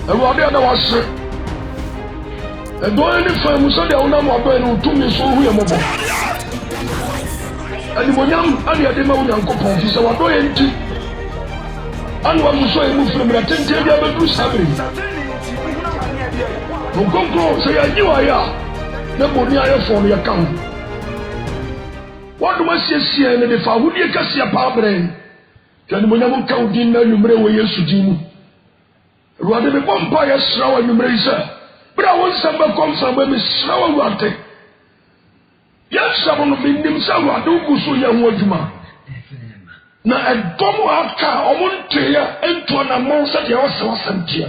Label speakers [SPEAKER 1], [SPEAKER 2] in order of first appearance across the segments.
[SPEAKER 1] Awurade na wase. Edo ni fa mu so de wona mo aba ni utumi so hu ye mobo. Ani monyam ani ade ma Onyankopɔn fi se wado ye nti. Ani wa muso e mu firi tente bia bedu sabiri. Nkonko se ya nyiwa ya. Na boni aye fo no ye kan. Wadu masiesie ne de fa hudie kase pa abren. Twani monyam ka udin na numre wo Yesu din mu. Ruade be bompa ya srawa numre isa. Bra won samba kom samba me srawa ruate. Ya sabo no bindim sa ruade uguso ya ho adwuma. Na edomo aka omonte ya ento na mo sa de wasantia.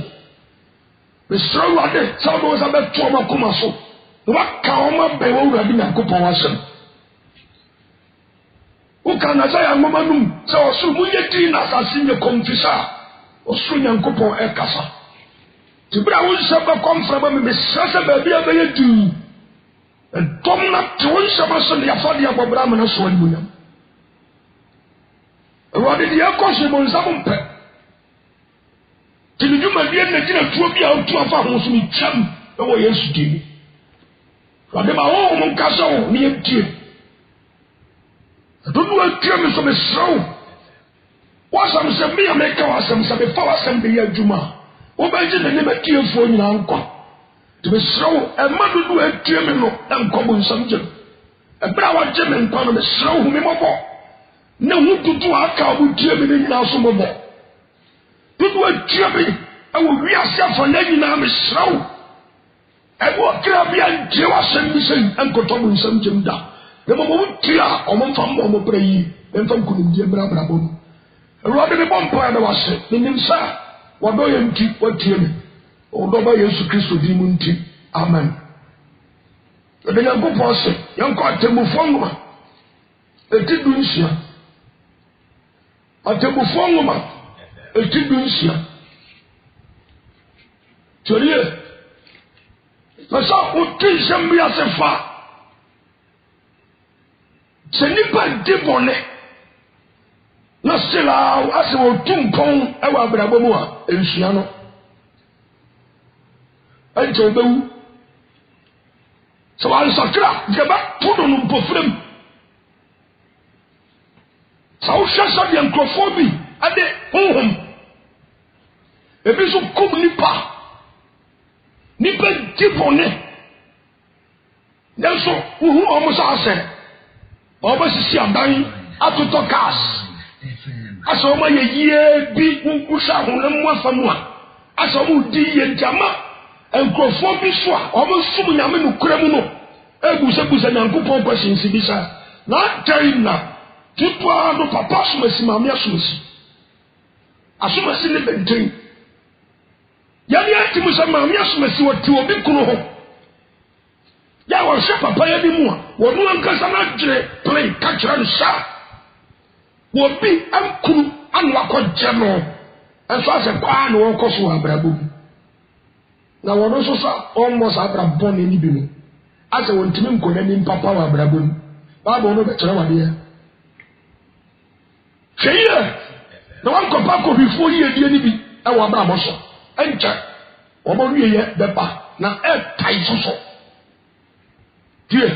[SPEAKER 1] Me srawa de sa do sa be to ma kuma so. Waka oma be wo ruade na kopon wasem. Uka na sa ya ngoma num sa osu mu yeti na asase nye komfisa. Osu Nyankopɔn ekasa. Tibra won saba komfraba me sasa ba bia be yedu. Entom na twon saba so ya fade ya bobra me na so ani munyam. Ewade de yakoso mo nsam mpe. Tinujuma bia na gina tuo bia otu afa ho so mi twam e wo Yesu dini. Wade ma wo mo nkasa wo ni etie. Dodo atwa me so me srawo. Wasam se me ameka wasam se be fa wasam be adwuma. Wo ba ji ne me tiefo nyina nkwa. To be srawo e ma dodo atwa me no nkwa bo nsam gye. E bra wa gye me nkwa no me srawo hu me mobo. Na hu tutu aka bo tie me nyina so mobo. Dodo atwa me e wo wi ase afa na nyina me srawo. E wo kra bia gye wasam bi se enkoto bo nsam gye mda. Na mo tia o mo fam mo bra yi. En fam kunu die bra bra bo. Ruade ne bompa na wase nim sa wado ye nti watie me odo ba Yesu Kristo di mu nti amen. Ebe Nyankopɔn se yanko atemmufo ngoma etidu nsia atemmufo ngoma etidu nsia toriye pasa uti shambia sefa senipa dibone na sila ase wo tumpon e wa brabo mu a ensua no ento bewu so an sakra gaba todo no pofrem sawo shasha de enkrofo bi ade honhom ebi so kum nipa dipone nanso uhu omo sa ase obo sisi adan atoto cars aso ma ye yie bi usha honam wafamu a aso mu di ye ntama enkrofo bi so a omo sum nyame no kuramu no ebusa Nyankopɔn kwashinsi bi sa na taina tipwa no papa sumasi mame asumasi asumasi ne benten yani atimu sa mame asumasi wati obi kunu ho ya wo hwe papa ya bi mu a wo no ankasa na gire play kakra no sa wobi amkuru anwa ko jeno enso ase kwa no won koso abrabo na wono so sa almost abrabo ne ni bi no ase wontimi nkona ni papa wa abrabo baba no be kire wade ya hweye na wan ko pa ko bifo yi edie ni bi e wo abrabo so encha wo mo wie ye beba na e tai so die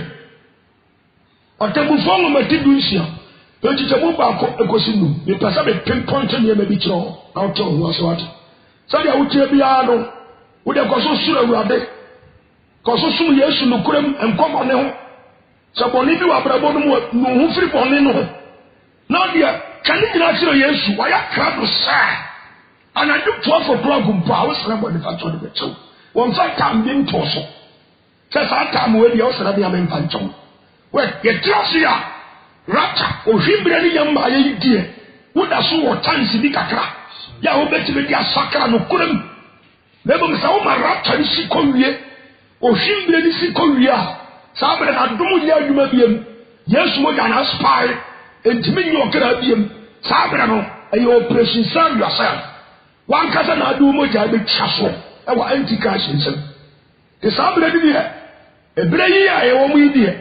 [SPEAKER 1] otemufo ngo matidu nsia enti je mo ba ko ekosinu me pasa be pinpoint ne me bi kiro out of was what so dia wutie bia no wo de koso suru awurade koso sum Yesu no kuram enkomo ne ho so boni bi wa brabo no hu firi boni no na dia kani nyina kiro Yesu wa ya krado sa anadu 12 o'clock mpa wo sra boni fa to de becho won fa tam bi nto so sa tam we dia wo sra bia me mpa ncho we ye trasia rata ohimbre ni yamba ye die woda so wo tansi bi kakra ya wo betime dia sakra no kuram lebo msa wo marata ni sikonwie ohimbre ni sikonwie a sabre na domu ya adwuma biem Yesu mo ya na spy entime nyi okra biem sabre no ayo operation save yourself wan kasa na adu mo ja be twaso e wa anti-cash nsem te sabre ni die ebre yi a ye wo mu yi die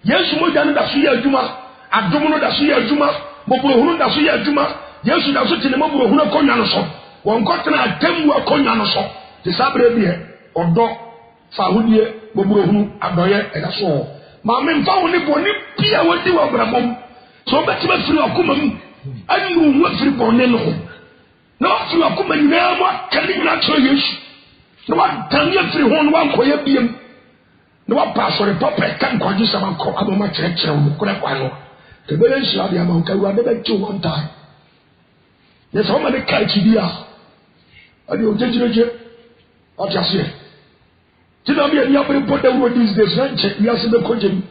[SPEAKER 1] Yesu mo ja no da so ya adwuma adomu no da so ya adwuma bobrohunu da so ya adwuma Yesu da so tene mobrohunu konwa no so won kotena atammu akonwa no so The sabre be odo sahudie boburohunu adoye edaso. Ma me mfa woni boni bia wadi wa brabom. So betima firi akoma mu. Anu wo firi bone no. Na firi akoma nyina mo kali na cho Yesu. Na wa tanya firi ho no wa nkoya biem. Na wa pa so report kan kwaji sama ko aboma kyerɛkyerɛ wo kora kwa no. The balance of the amount of the one time. There's how many kites here. And you take it. What you say? Did I be a young put the word these days? We are the coaching.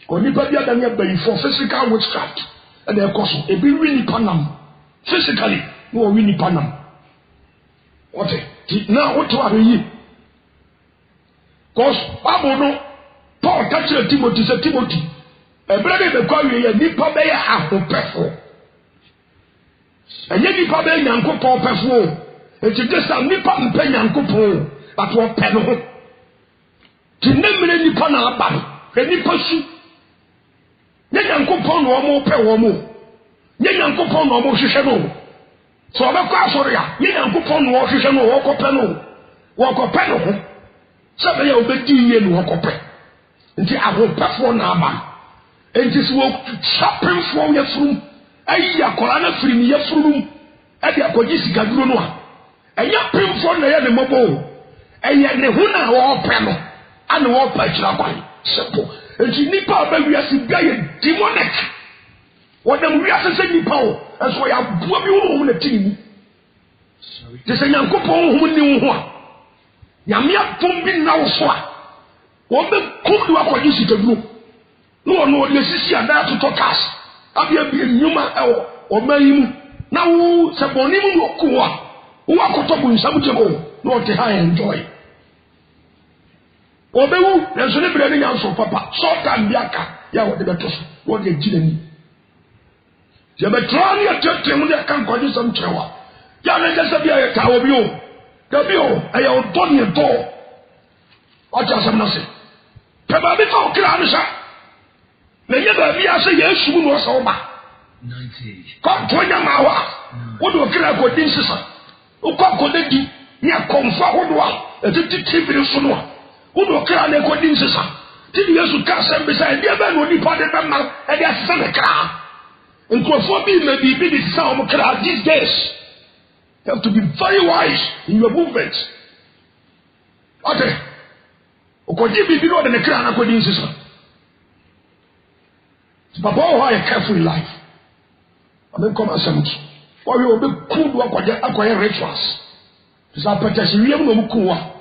[SPEAKER 1] Only by the other bay for physical witchcraft. And their cost a big Winnie Panam. Physically, no Winnie Panam. What? Now, what are you? Because Bible Paul touched Timothy, said Timothy. Brother, the call you nipa be ahopefo. Enye nipa be nyankopon pefo. Enti desa nipa mpe nyankopon, but wo pe no ho. Ti nemre nipa na aba. Ke nipa su. Nye nyankopon no mo pe wo mo. Nye nyankopon no mo hwehwe no. So obekọ asori ya, nye nyankopon no wo hwehwe no wo kope no. Wo kope no ho. Sabe ya obedi ye no wo kope. Enti ahopefo na aba. And this will chopping from your fruit. Aya korana free your fruit. Aya kojisi gadronoa. Aya prim for the mobile. Aya nehuna or peno. And war patchra by. Simple. And she nipa baby as a guy demonic. What them we are saying nipa. That's why I blew you on the team. This is a young couple who knew one. Yamia Tumbi now swa. What the cook do I kojisi to do? No, the sisi ada to talk us. Abia bi nyuma o mayimu. Na wo seboni mu okuwa. Wo akotobu nsamu chego. No te ha enjoy. Obewu na so ne bre ne nyanso papa. Short time biaka ya wo de beto so. Wo de gileni. Je betrani atete mu de kan kwaji sam chewa. Ya na jesa bia ya ka obi o. Da bi o aya o don ye do. O ja sam na se. Peba bi fa okira no sha. Nenye baby ase Yesu mu no so ba 90 ko tonya mawa wo do kira ko din sisa wo ko de di ni akomfa ho a etiti tibiri so no wo do kira na ko din sisa ti Yesu ka sembe sai dia ba no ni pa de ba ma e dia sisa na kra nkofo bi na bi di sisa o mo kra these days. You have to be very wise in your movements. Okay, ukoji bi no de kra na ko din sisa. Papa, why are careful in life? I mean, come and say, why you be cool to acquire rituals? This is a petition. We have no mukuwa.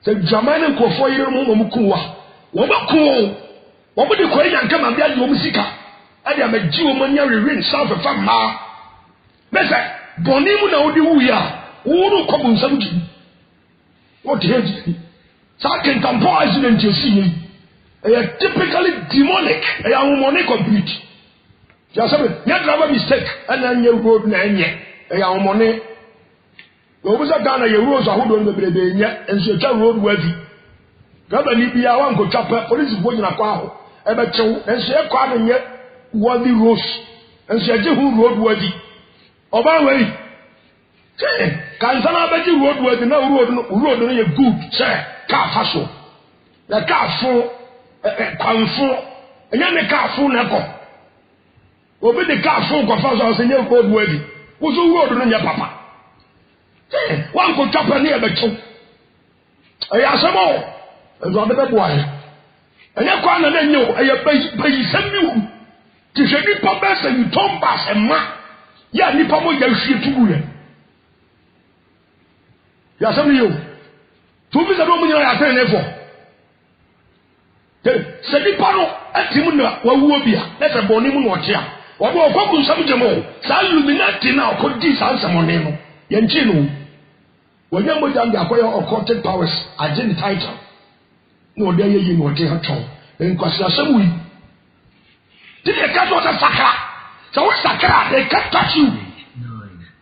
[SPEAKER 1] The German ko for you no mukuwa. What cool? What would you call and come and be a musika? I am a Jew man, you ring south of Fama. Mesa, Bonimu na odi uya. Uru kobu nsabuji. What head? Second comparison and you see. They are typically demonic. They are demonic complete. You say, you have a mistake, and then you road na nye. They are money. You always have done a roads are holding the baby, and so you road worthy. Gaba ni biya wan go chapa police boy na kwa ho. E be chew, and so e kwa na nye worthy roads. And so you who road worthy. Oba we. Say, kan sana be road worthy na road no ye good. Say, car faso. The car full kwanfo enya ne kafo na ko obi de kafo ko fa so se nye ko duadi wo so wo do nya papa wan ko tapa ne e be chu aya asemo ezo de be boy enya kwa na nye o aya bayi sami wu ti se ni papa se ni tomba se ma ya ni pa mo ya hwie tugu ye ya sami yo tu bi se do mo nya ya tene ne fo se di pano atimu na wawuo bia na se boni mu no chia wo do okwaku nsam jemo sa illuminati na okodi sa nsamone no ye nchi no wonya mo jam ga koyo occultic powers agent title no de ye yi no de ha ton en kwasi asem wi ti de ka to sakra so we sakra they can touch you 9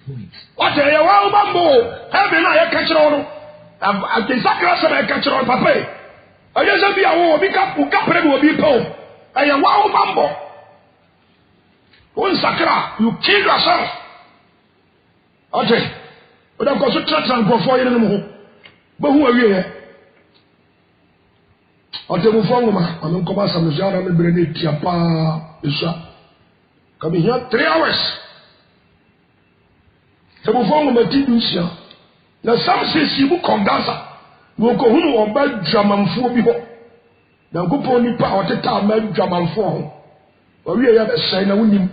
[SPEAKER 1] points what are you wa mambo have na ye ka kire no a sakra se be ka kire papa aye se bia wo bi ka u ka pre wo bi po aye wa mambo won sakra you kill yourself okay o da ko so tratan go for you no mo But who are you? I'll tell you for I'm in Commerce and Jara and Brenny Tiapa Isha. Come here 3 hours. Tell you for Matidusia. Now some says you come Gaza. You go who or bad German for people. Now go pony power to tell me German for. But we have a sign of him.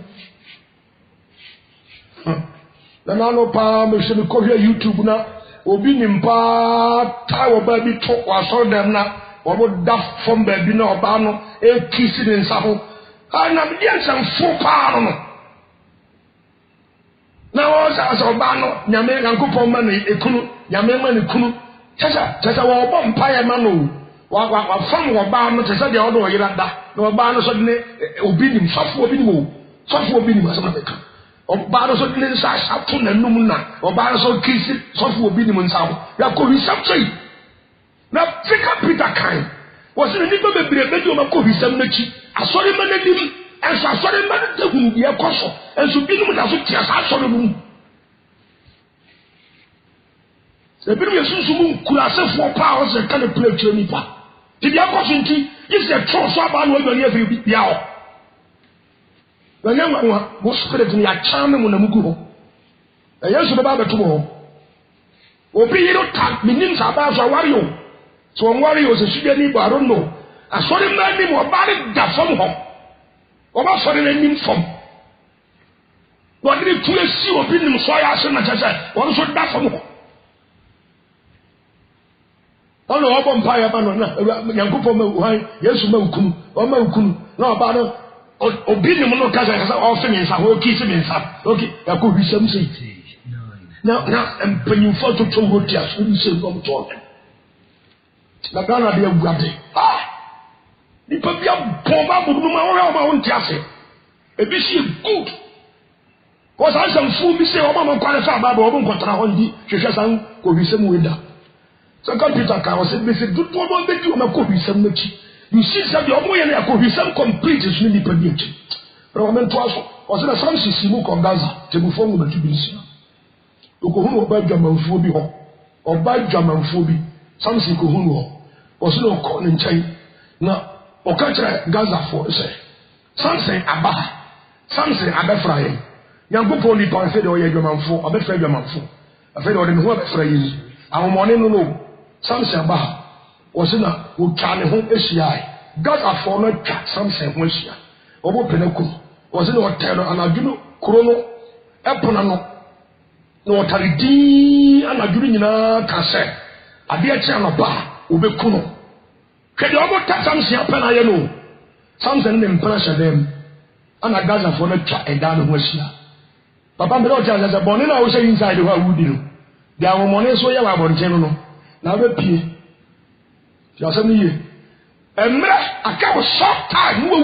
[SPEAKER 1] The nano palm is to call YouTube now. Obi nimpa tawo ba bi to waso dem na obo da from baby na oba no e kisi ne nsa ho ana bi ansam fo pa no na wo sa oba no nyame yankopon ma ne ekunu nyame ma ne kunu tesa wo obo mpa ye ma no wa fam wo ba no tesa de odo yira da na oba no so de obi nim safo obi nim o safo obi nim asama beka Obaro so dile sa sapu na num na obaro so kisi so fu obi ni mo nsawo ya ko hisam sei na fika Peter kan wo se ni ba bebre be di o ma ko hisam na chi asori ma na dim enso asori ma na hu ye koso enso bi num da so tia sa asori num se bi num yesu mu kura se fo pa o se kan play kire ni pa ti dia koso nti is the trust aba no e afiri bi ya o when you want spirit in your charming when you go, a yes about the tomorrow. Obi you don't tag meanings about a warrior. So on warriors, a sugar neighbor, I don't know. I saw him not name or body that from home. Or about for the name from. What did you see or bring him so I asked him, one should that from home. Oh no, open fire, man, Yanko, yes, Mokum, or Mokum, no about Obi ni mo kaza kaza ofin nsa ho kisi nsa okay yakọ hisam sei na empanyimfo to hoti aso ni sei no to na Ghana de aguade ni pa bia bomba budu ma wo ma won ti ase ebi si good ko sa sam fu mi sei o ma kwale fa ba bo nkotra ho ndi hwehwe san ko hisam weda so computer ka o se bi se du to mo be ti o ma ko hisam machi. You see, that the Omoyan Yakohisam complete is really predicted. Roman Twasso was in a Samsi Simu Congaza, Tebufongo Matubisia. Okohuno by German Phobi or by German Phobi, Samsi Kohuno was no corn in chain. Now, Okatra Gaza for say. Something Abba, something Abafray. Yankopoli Panfed or Yaman for, Abafray Yaman for. A fed or in whoever phrase. Our morning no, something Abba. Was in a would try home ACI. God are for no cat something when she Obo Peneco was in a hotel and I do chrono Eponano no taridi and I do in a cassette. A dear channel bar, Ubekuno. Can you about something happen? I know something impression them and I gather for no chat and down when she Papa Melota as a bonnet, I was inside the world. There are money so you are on general. Now the P. Yasami ye. Emre akawo short time wo.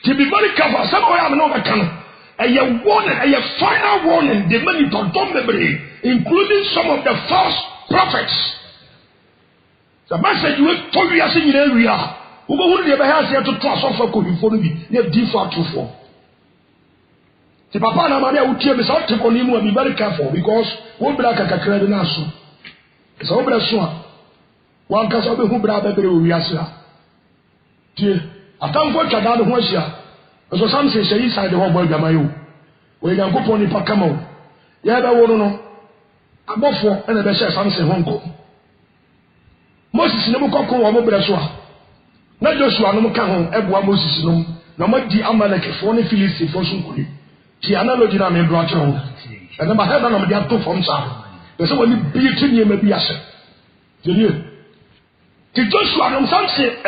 [SPEAKER 1] To be very careful, some way I'm not can. A warning, a final warning, the many don't memory, including some of the false prophets. The message you told you as in area. Who would never have here to trust off for could follow me. You have default to for. The papa and Maria would tell me something on him and be very careful because one black a credit naso. It's over a swan. One case of the Hubra Baby Riasa. Dear, I can't watch a dad of Washia. As some say, inside the whole world, Gamayo. Where you go pony Pacamo. Yada Wono. I'm off for and the best something Hong Kong. Moses never call Mobreswa. Not Joshua no Cajon, Ebwa Moses no. No more the Amalek for any Phyllis for Sunkuri. The analogy I made brought you. And then my head on the two from Sam. There's someone beating you maybe as a. The Joshua no some say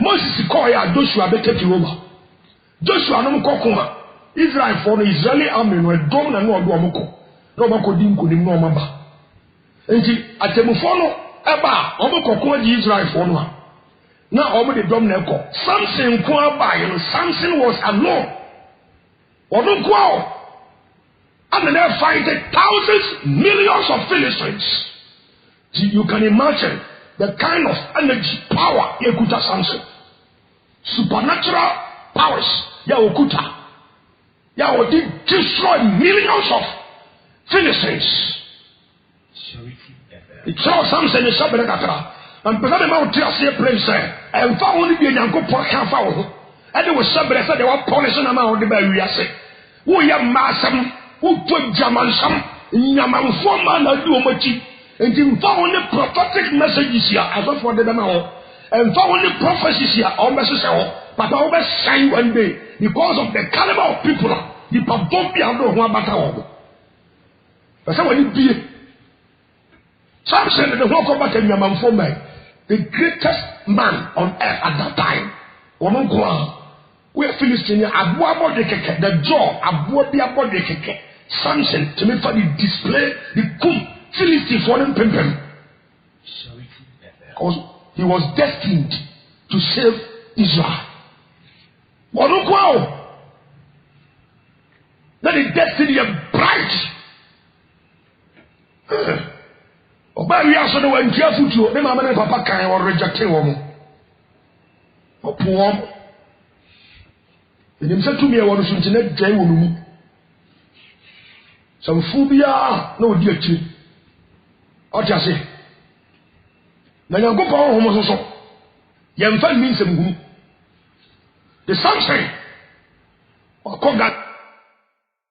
[SPEAKER 1] Moses call ya Joshua be take over. Joshua no kokoma Israel for the Israeli army no dom na no odo omko. No omko di nkonim no omaba. Enti atemufo no eba omko kokoma di Israel for no. Na omo de dom na eko. Something ko aba you know something was alone. Odo ko and they fight thousands, millions of Philistines. You can imagine the kind of energy, power, Yekuta Samson. Supernatural powers, Yakuta. Yahudi destroy millions of Philistines. Charles Samson is somebody that and because the mount here place and found the young couple half hour. And there was somebody that said they were punishing amount the baby. I said, we are massam, who put Jaman some Yaman forman or do much. And you found the prophetic messages here as of for the demo. And found the prophecies here almost but I always shine one day because of the caliber of people. The Pabobia no one battle. That's how it be. Samson the walk back in Yaman for me. The greatest man on earth at that time. Woman go. We are Philistine, the jaw, Abuabia the keke. Samson, to make for the display, the kum, Philistine for them pimpin. Because he was destined to save Israel. Woman that is destiny is bright. Oba we aso no wan tia futuo me mama ne papa kan or reject won opo enim se tumi e won so ntine dwan won mu some phobia na odi achi o tia se na yankopon ho mo so ye mfa mi nsem hu the sunshine o koga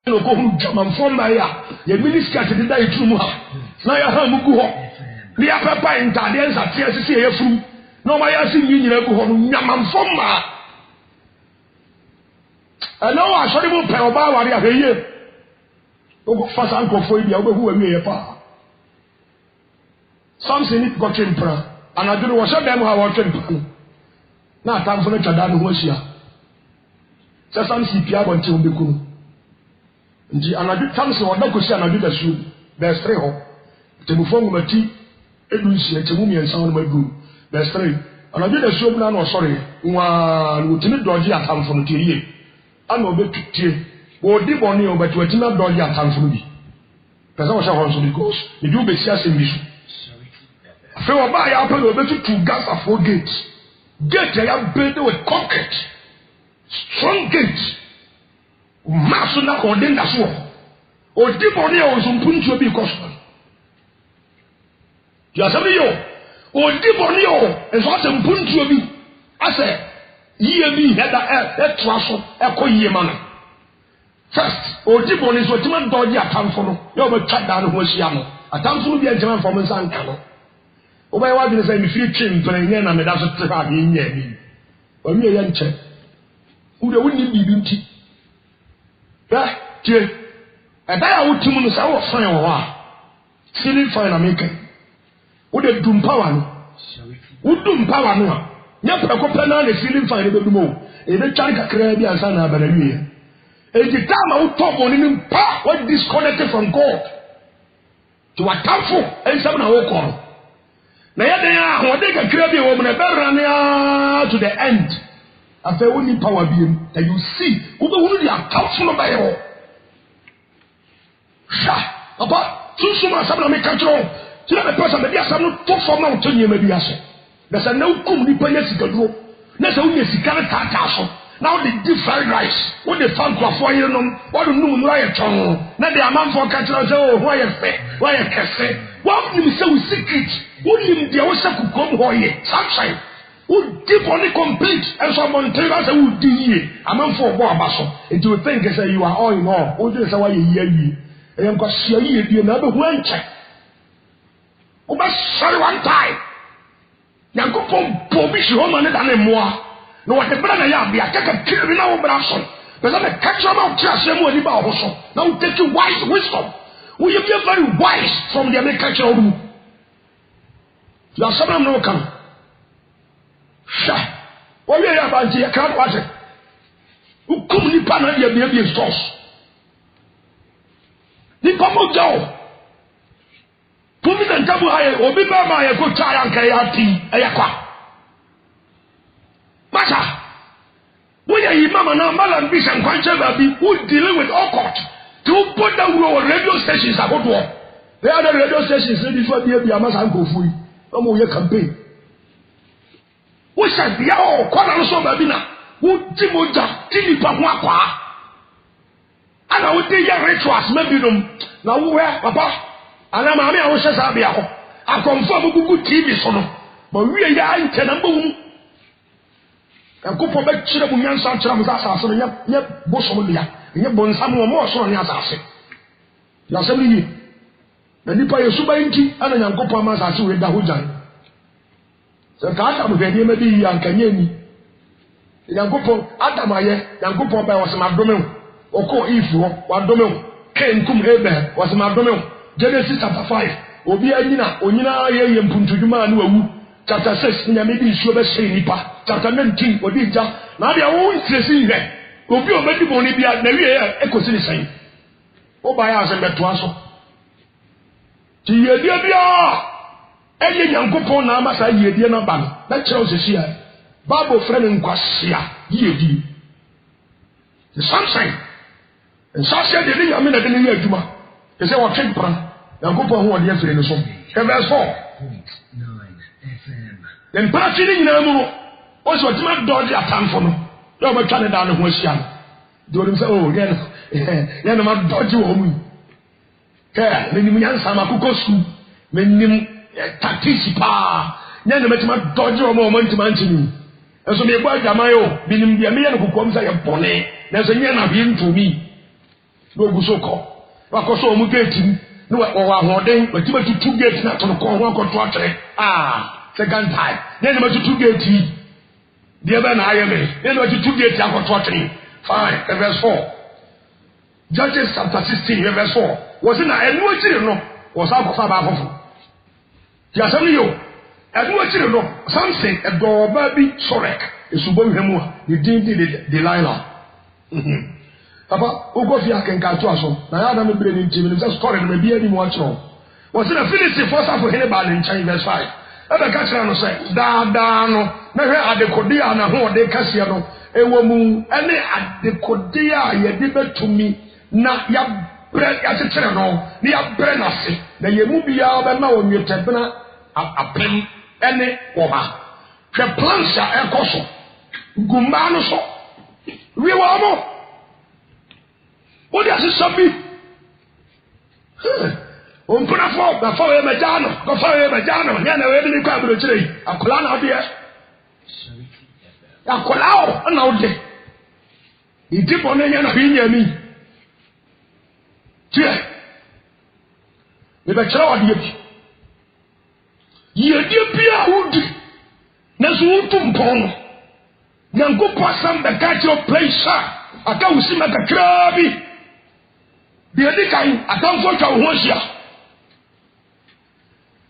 [SPEAKER 1] no ko hu jaman from ya ye minister te da itru mu ha na ya ha mugu ho ni ya papa intade ensa tie sisi ye furu no ma ya si nyina gu ho no nyaman from ma ana wa sori mu pe oba wari aheye o go fasa anko fo bia o be hu awie ye pa something it got impra ana do wo so dem ha wo twem pa na atamfo no twada no ho ahia se something pia bonte o be kunu nji anadu tamse woda kosi anadu da su verse 3 ho temufo ngumati edunsi etemu miensa no madu verse 3 anadu da su na no sorry nwa no timi doji atamfo no tiye ana obetutie wo di boni obatu atima doji atamfo no bi pesa wo sha ho so because me do be sia sem bisu fe wo ba ya pa no obetu to gas for gate ya build with concrete strong gate maso na ko den da so o di boni o so mpuntu bi koso ya sabi yo o di boni o e so se mpuntu bi ase yiye bi heda e traso e ko yiye mana first o di boni so tima doji atamfo no yo be twada no ho hia no atamfo no bi enjema fo mo sanka no o ba wa bi say mi firi twin plan nye na me da so te ha bi nye bi o mi ye nche u de woni bibi nti tie eda ya wotimu no sa wo fan wo ha ceiling fan America wo de dum power no wo dum power no a nya preko pena na ceiling fan be dum o e be tware kakra bi ansa na abana wie e di time wo top on ni pa what disconnected from God to atamfo ensam na wo ko na ya den a ho de kakra bi wo mo na be run to the end after we need power being that you see who be the account no by you sha papa tusu ma sabna me control tira me person be dia sabno to form na to nyema bi aso na sa na ukum ni pa yesika duro na sa unya sika na ta so now the different rice what the fan kwa for you no what no no aye ton na the amount for control say oh why you kese what you say we secret what you dey we say ku kom ho ye sunshine who deep on the complete and someone tell us who did ye a man for bo abaso it will think say you are all in all who do say why ye ye e am ko sia ye bi na be hu anche o ba sorry one time yankopon bobi shi ho man da na moa no what the brother ya bia kaka kiri na wo bra so but na catch am out trash am oni ba ho so now take wise wisdom we you be very wise from the agricultural room ya sabam no come sha o ye ya banji ya kan waje ukum ni pa na ye bi stores ni pa mo jaw kumi na ntabu haye obi ba ma ye ko cha yan kai ati e kwa masa wo ye yi mama na malam bi san kwanche ba bi who dealing with occult to put down radio stations agodo they are the radio stations ready for bi amasa nkofu yi o mo ye campaign wo sabia o kwana no so ba bi na wo ti moja ti ni pa ho akwa ana wo ti ya rituals maybe dum na wo we papa ana ma me a wo hye sa bia ho I confirm Google TV sono. But we are in Tenambu. And go for back to the Munyan Sancham assassin, yep, Bosomia, and yet Bonsamu more so on the assassin. Yasemi, the Nipa Subainti, and a Yankopa Masasu with the Hujan. So Kata will be maybe Yankanyemi. Yankopo, Adamaye, Yankopo was my domain. Oko Ifo, Wadomel, Ken Kum Ebe, was my domain. Genesis chapter 5. Obi Anina, Onina Ye Punjuma Nuwu. Chapter 6, maybe Shobe Nipa. Chapter 19, Odija. Now they are all interested here. Obi Omedi Bonibia, Nevia, Ecosini saying. Obaya and Betuaso. Tiyabia. Eye Yankopo Namasa Yediana Ban. That shows us here. Bible friend in Kwasia, Yedi. The sunshine. And Sasha didn't I mean I didn't hear Juma. They say what take plan. Yankopo who are the answer in the song. Verse 4. 9 FM. Then passing in Namu. Also, it's not dodgy at time for no. No, but turn it down the Westian. Do them say, oh, yeah, no, not dodgy woman. Yeah, then you answer Makukosu. When you Tatisipa. Then you met my dodgy or moment to mention. And so, me boy Jamayo, being the American who comes like a pony. There's a yen of him to me. No Gusoko. Wakoso Mugeti. No, or then, but you went to 2 gates not to the corner to second time. Then you went to 2 gates. The other IMA. Then you went to 2 gates. I got watching. Fine. Verse 4. Judges chapter 16, verse 4. Was in a new children, was out of Sabahofu. Yasamio. And what you know, something a door baby Sorek is Subon Hemua, the deemed Delilah. Papa, Ugofia can catch us. Now, I am a brain in just story may be any more strong. Was in a Philistine for some for Hannibal in China, verse 5. Other Cassiano say, no, never at the Codia and a whole de Cassiano, a woman, any at the Codia, ye deliver to me, not your bread as a channel, near Brenassi, the Yemubia, the now on your tempena, a pen. Ene woman. She plans a coso. Gumano so. We were more. What does it be? Puna for the fire Majano, go fire Majano, Yana, any cabinet tree, a colana dear. A colao, an old day. He dip on any opinion me. Cheer. With a child. Ye dear Pia would Nazutum Pong Yango Passam the catch your place, I can't see like a crabby. The other kind, I can't watch our Russia.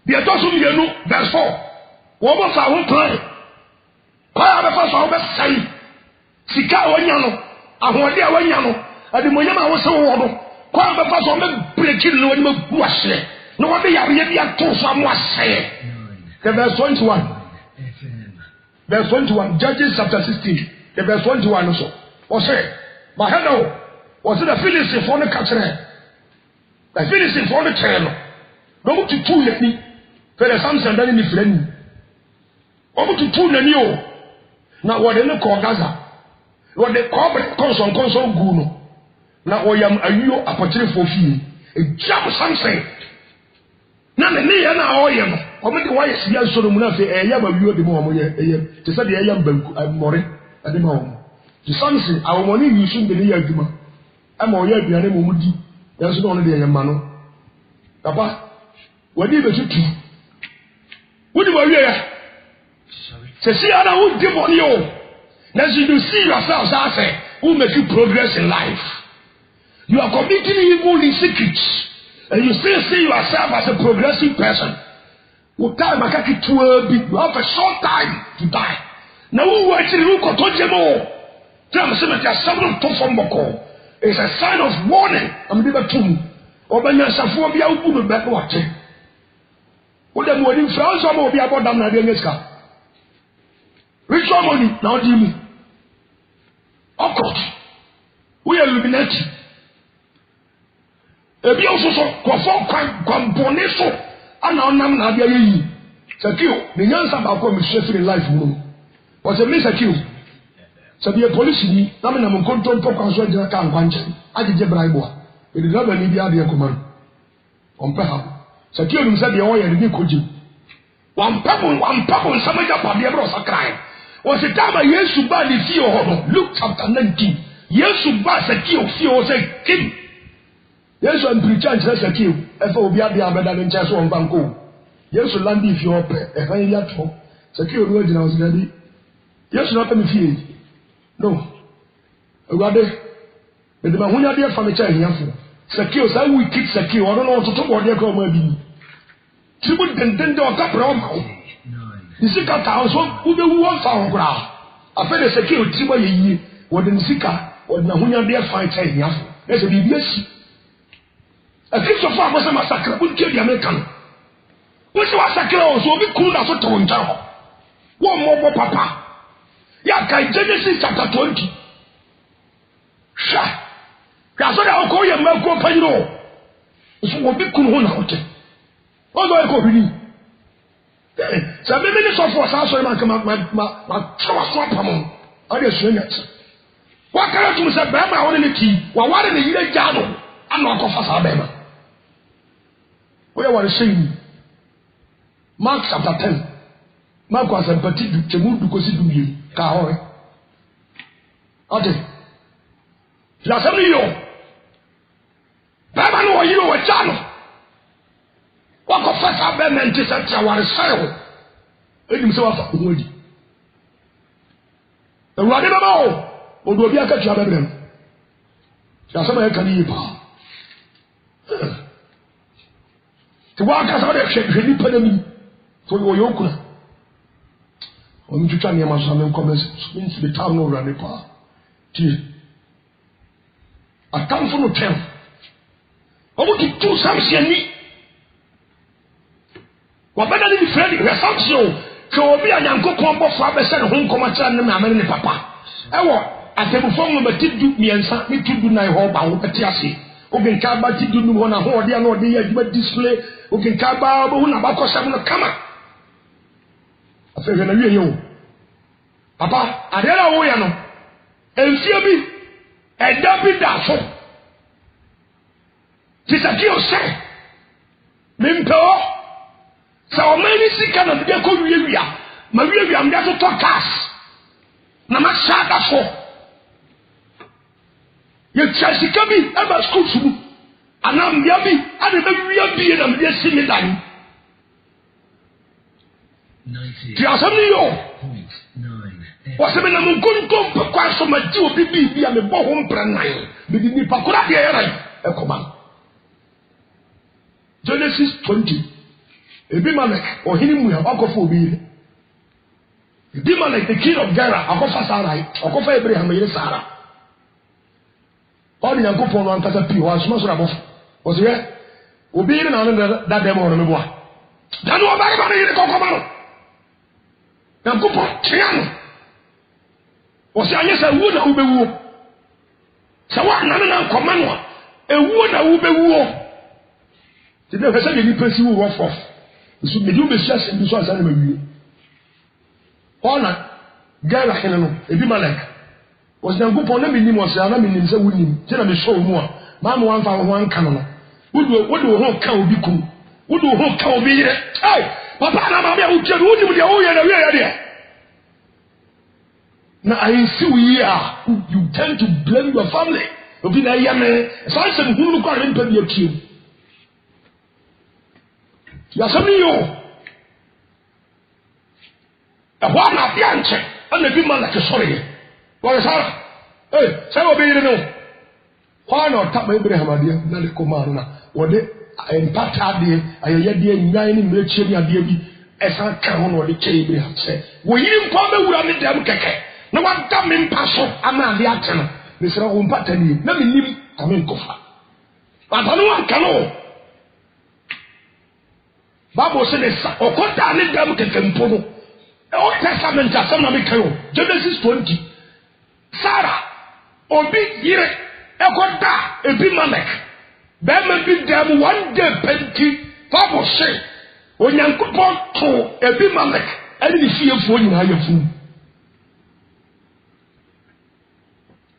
[SPEAKER 1] The Atosum Yanu, verse 4. What was our own play? Why are the first of us say? Sika Wanyano, Ahodia Wanyano, and the Moyama was so warm. Why are the first of them breaking no one wash it? No one they are really at two someone say. Verse 21. Verse 21. Judges chapter 16. The verse 21 also. Or say, my hello. Was it a Philistine for the catcher? The Philistine for the trail. No to 2 let me. For the Samson done in the friend. Over to 2 and you. Now what in the call Gaza. What they call console Guno. Now I am a you opportunity for you. A jump something. Na me ne ya na oyem omede wa yes ya so no mu na fe eya ba wiwo de mo mo ye te se de eya banku amore ade ma wo the something our money you should be ya aduma ama oya aduane mo mudi ya so no de eya ma no papa wadi be tutu wodi wa wiye ya se si ana wo de money o na you see yourself as who make you progress in life. You are committing evil in secret. And you still see yourself as a progressive person. You have a short time to die. Now, who actually look at Tojemo? It's a sign of warning. I'm never true. Obanya Saphobia will be back watching. What the morning France will be about them. Which money now do you? Of course, we are illuminated. Ebi ososo kwafo kwambone so ana onam na abia yi Sakio me nyansa ba ko me shefiri life mu o se me Sakio sabi e police ni na me na mo control to kwa so jira ka nkwanche ajeje braibo a e de laba ni bia de komaro on pe ha Sakio nim said the oil and the koji. One pebble, somebody up on the ever cry. Was a time yes to buy the fear. Luke chapter 19. Yes to buy Sakio fear say king. Yes, one preacher says Sakio. If we are the Abadan and Chas on Banco. Yes, to land if you're a high yacht. Sakio word in house ready. Yes, not a fear. No. Rather, the Mahunia dear furniture here. Sakio, so we keep Sakio. I don't know what to talk about their common. Tribute then do a couple. The Sika town, so who the one found ground. I fed a Sakio Tiba ye, what in Sika, or Mahunia dear fight saying, there's a BBS. A piece of farm was a massacre, would kill the American. Which was a close, will be cool as a tone town. One more papa. Yaka Genesis chapter 20. Sha. That's what I'll call you, Malcolm Payno. So will be cool out. What do I call you? So maybe this of us also my swap among other swingers. What can I do? Say, Bama, only key. Well, what in the year Jano? I'm not off as Alabama. Where was I saying? Mark chapter 10. Mark was a petit to move because it do you. Kahoe. Okay. Lasamio. Bama no you a Jano. What of first Alabama and Tessa our sorrow? Let himself up with you. The running about. Or do we have to have them? Somebody can eat. To walk as other ship, you put them for your yoke. When you try to make some comments, means the town over the power. A town full of 10. I want to do something. What better than the friend? We are something. So we are young couple of fathers and home commercial and mamma and papa. I said, before we did do me and something to do now, I hope at Yassi. Okay, Kaba to do one, or the other day, you display. Okay, Kaba, who Nabako Samana Kama. I said, you, Papa, I don't know where I know. And fear me, and don't be doubtful. Tis a kill, say. Mimpo, so many sick and the Deco Maria, Maria, I'm there to talk us. Namasada for. You Chelsea Kabi, ever school to me. And I'm Yabi, and the real being of the singing line.
[SPEAKER 2] 90.9.
[SPEAKER 1] What's the name of good to pass from a Jew be a bohum pranay? Begin the Pakura here, a command. Genesis 20. Abimelech or him we have Okophobia. Abimelech, the king of Gera, Okofa Sarai, Okofa Abraham, Sarah. All the young couple on Caterpillar was most of was here. Will be in another that demo on the boy. Then what about the Cocomano? Now, go for Triano. Was I yes, a wood who be woo? So what? None command a wood who be woo. Did never say any person who walk off. It should be do business in the source anyway. Honor, Gera Heleno, Abimelech. Was the group on the minimum was a minimum, so winning. Tell me so more. Mamma one found one canon. What do a whole cow be cool? What do a whole cow be here? Hey, Papa, I'm going to tell you with the oil and the idea. Now I see we are. You tend to blame your family. You'll be there, man. So I said, who look at him to be a king? You're something you. A one of the answer, and the people like a sorry. What is that? Hey, say what be you know? Why not tap Abraham idea? Nali Komana. What they impact idea? I hear the nine military idea. As I come on the Abraham say, we didn't come with any damn keke. No one damn in passo. I'm not the action. Mr. Umpatani. Let me leave. I'm in Kofa. But no one can know. Bible says, or cut down the damn keke. Old Testament, Genesis 20. Sarah, Obi Yire, Ekoda, Abimelech. Bema be them one day penti. Bible say, when you go to Abimelech, and you fear for you, how you fool.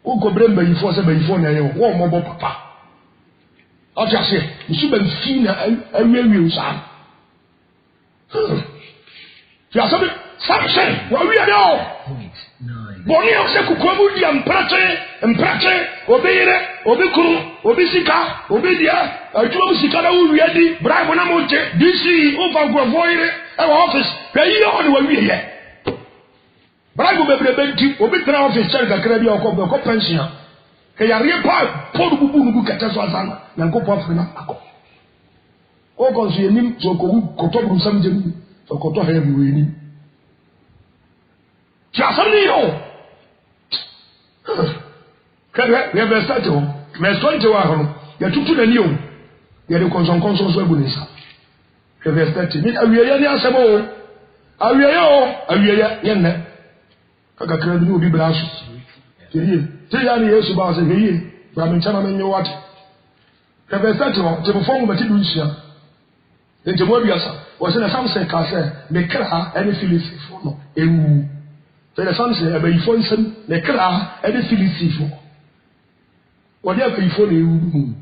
[SPEAKER 1] Who go blame by you for 7 before you, one more papa. I'll just say, you should be seen a real son. You are something, what we are now. Bonnie of Sekukwamudi and Prate, Obekuru, Obisika, Obedia, Sika, who ready, Brian Amote, DC, over Gravoire, our office, where you are when we are here. Brian will be able to Obitra office, Chaka Crabby or Copa Pension. Kaya pa Paul Bubu Kataswazana, Nanko Fina. O consume so Kotobu something for Koto heavy winning. Jasanio. We have a statue. Mes 21. You took to the new. You had a console Webunisa. We have a statue. Are we a Yasamo? Are we a Yana? Kaka will be brass. 3 years about a year. From Chinaman, you what? Have a statue to perform what you do. In the Mobiasa was in a sunset castle, make her any Phyllis for no. So the sunset, a very phone, make her any Phyllis for. Whatever you phone you.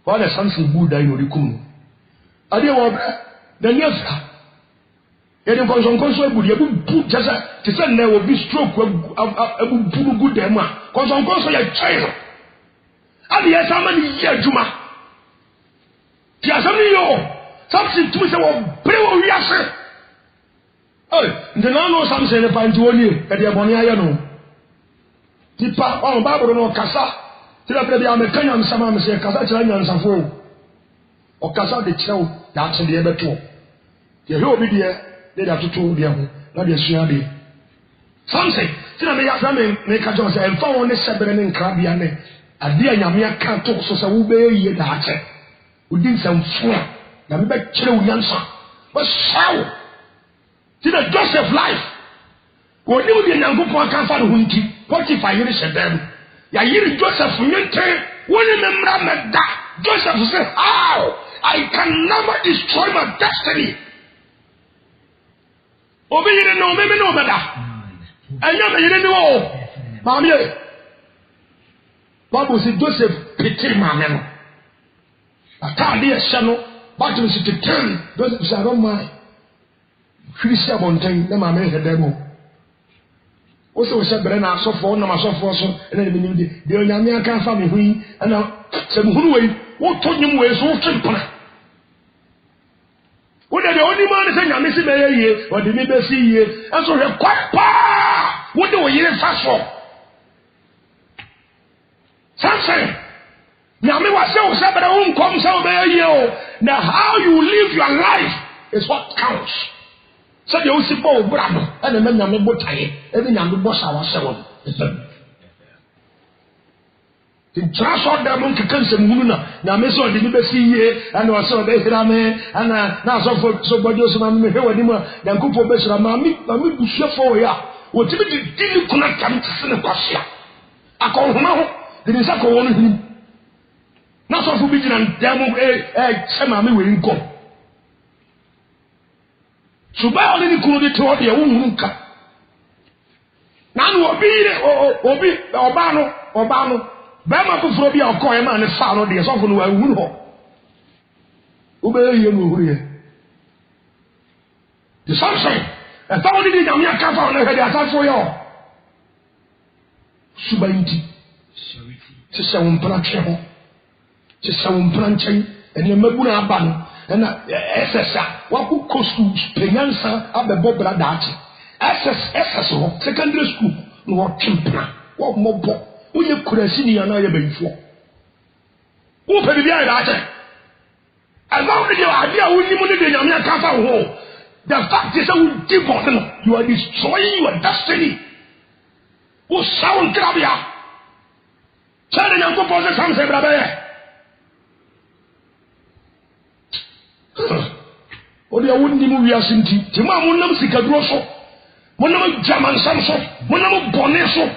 [SPEAKER 1] While the sunset Buddha in the Kumu. I didn't want the Nasa. Yet in Console would you put just to send there will be stroke a good dema. Console a child. And yes, how many years, Juma? Tiasamio, something to say, Brew Yasser. Oh, the no something in the Pantuoni at the Aboniano. Tipa on Babylon or Casa, Tilla the American Samam say Casa and Safo. Or Casa de Chow, that's the other two. The whole media, they have to tell them, not the Shiadi. Something, Tilla make a Jones and found the Sabaran and Crabiane. A dear Yamia can't talk so Saube ye that. We did some fool. Now we back chill Yansa. But how? See the Joseph life. When you did not go for a camper, what if I hear them? Ya hear Joseph Yente, when you remember that Joseph said, how? I can never destroy my destiny. Obe you didn't know, maybe no better. I never you didn't know. Mammy. Bible said Joseph pity my man. I can't be a channel, but you should tell those who don't mind. Christian Montaigne, the man made a demo. Also, said, but I saw for no, I saw for some, and then the American family, and now, some who what told him was so simple. What are the only man saying, I'm missing a year, or the neighbor see ye, and so you're quite pa. What do we hear fast for? Something. Now, me was so sad, but I won't come so very you. Now, how you live your life is what counts. So, you see, Paul Bravo, and the men are not tired, every young boss ourselves. The transfer them on Kakansa Muna, now, Miss Old didn't see ye, and also they hit a man, and now so body of my hair anymore than go for Bessara Mammy, but we do share for ya. What did you connect come to Senecasia? I call him out, the Nisako on him. Not so forbidden and demo Samami will go. So by only could to the Unka. None will be Obano, Bama Phobia or Coyman and Fano, the often were Wuno. Obey you, the sunshine, and found it in Amia Kappa on the head for you. Subainti, Sister Umpracho. Some branching and your Mabuna Ban and SSA, what could cost Penansa of the Bobra Dati. SSO, secondary school, no Chimpna, what more, who you could have seen you another before. Who pay the idea? As long as your idea will be money in your Kappa hole, the fact is, I will give on you are destroying your destiny. Who sound Grabia? Tell them to possess something, brother. Odi a wundi mu wiase nti tima monam sikaduro so monam jamansan so monam bone so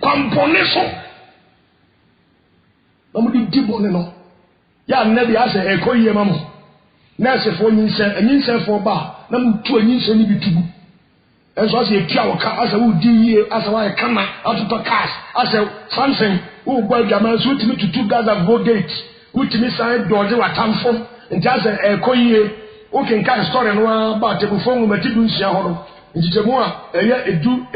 [SPEAKER 1] kwampone so na mo di bone no ya nabi ase ekoyie mamo na ase fo nyinsen fo ba na mo tu anyinsen ni bitubu enso ase etua wo ka ase wo di yie ase wa kana atoto cars ase something wo gba jamansan timi tutu gaza Volgate utimi san doje watamfo ntiase ekoyie o kenka story no about tebufo mu matidu nsia ho no ntitemu a eye edu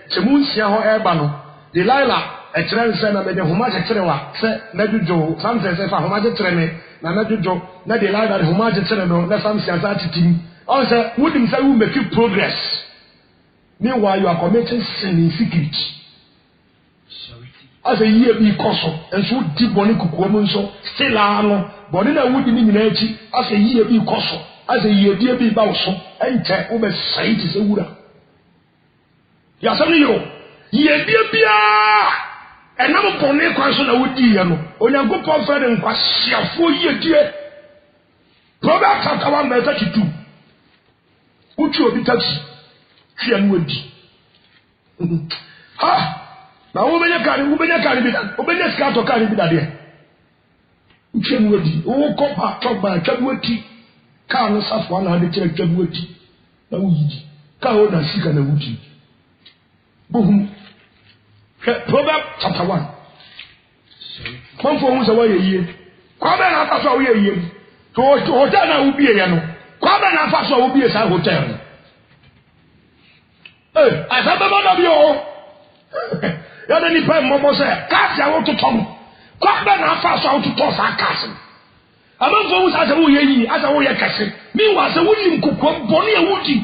[SPEAKER 1] temu nsia ho eba no Delilah ekrense na me de homa tetrewa se na dudwo samse se fa homa tetreme na dudwo na Delilah de homa tetre no na samse asa titim on say would say we make progress. Meanwhile, you are committing sin in secret. As a year be coso, and so deep boni kukuomo so still ano. Boni na would mean nachi as a year be coso, as a year be bauso, and take over sight is a wura. Yasami yo, ye be and now pone question I would dear no. On your good prophet and quasia 4 years. Proverbs chapter 1 verse 32. Would you be touched? Ha! Now, ubenya kari bida, ubenya skato kari bida de. Uchenwedi, o kopa toba chadweti. Ka no safu ana de chadweti. Na uyidi. Ka o na sika na wuti. Bohum. Proverbs chapter 1. Manfo hu se wa ye. Kwa be na afa so wa ye. To hotel na ubi ye no. Kwa be na afa so ubi ye sa hotel. I said, "Mama, you are the nipa mama say, cast ya want to come. Kwa be na afa so out to toss our castle. Amanfo hu say wo ye yi, asa wo ye kase. Meanwhile, say wo nim kokko boni e wudi.